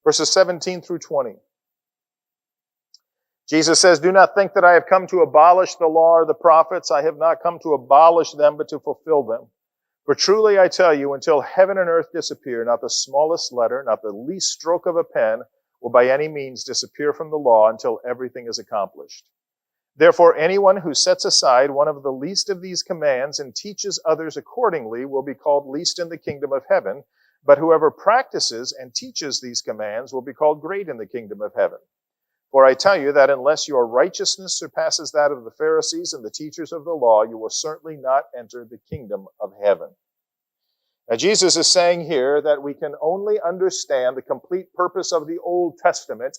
Verses 17 through 20. Jesus says, "Do not think that I have come to abolish the law or the prophets. I have not come to abolish them, but to fulfill them. For truly I tell you, until heaven and earth disappear, not the smallest letter, not the least stroke of a pen will by any means disappear from the law until everything is accomplished. Therefore, anyone who sets aside one of the least of these commands and teaches others accordingly will be called least in the kingdom of heaven, but whoever practices and teaches these commands will be called great in the kingdom of heaven. For I tell you that unless your righteousness surpasses that of the Pharisees and the teachers of the law, you will certainly not enter the kingdom of heaven." Now, Jesus is saying here that we can only understand the complete purpose of the Old Testament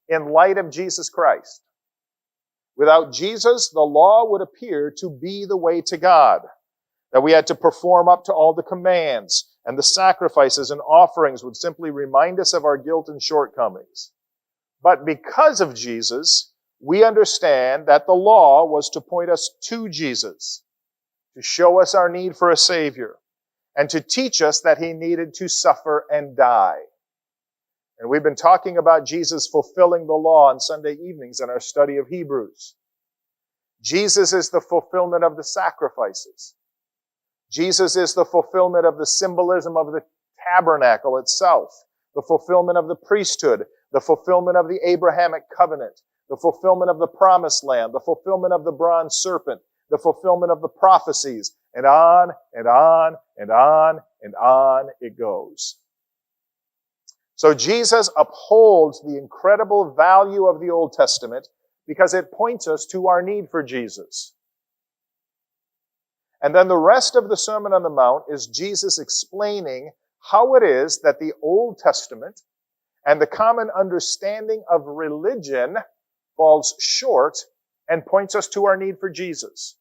in light of Jesus Christ. Without Jesus, the law would appear to be the way to God, that we had to perform up to all the commands, and the sacrifices and offerings would simply remind us of our guilt and shortcomings. But because of Jesus, we understand that the law was to point us to Jesus, to show us our need for a Savior, and to teach us that He needed to suffer and die. And we've been talking about Jesus fulfilling the law on Sunday evenings in our study of Hebrews. Jesus is the fulfillment of the sacrifices. Jesus is the fulfillment of the symbolism of the tabernacle itself, the fulfillment of the priesthood, the fulfillment of the Abrahamic covenant, the fulfillment of the promised land, the fulfillment of the bronze serpent, the fulfillment of the prophecies, and on and on and on and on it goes. So Jesus upholds the incredible value of the Old Testament because it points us to our need for Jesus. And then the rest of the Sermon on the Mount is Jesus explaining how it is that the Old Testament and the common understanding of religion falls short and points us to our need for Jesus.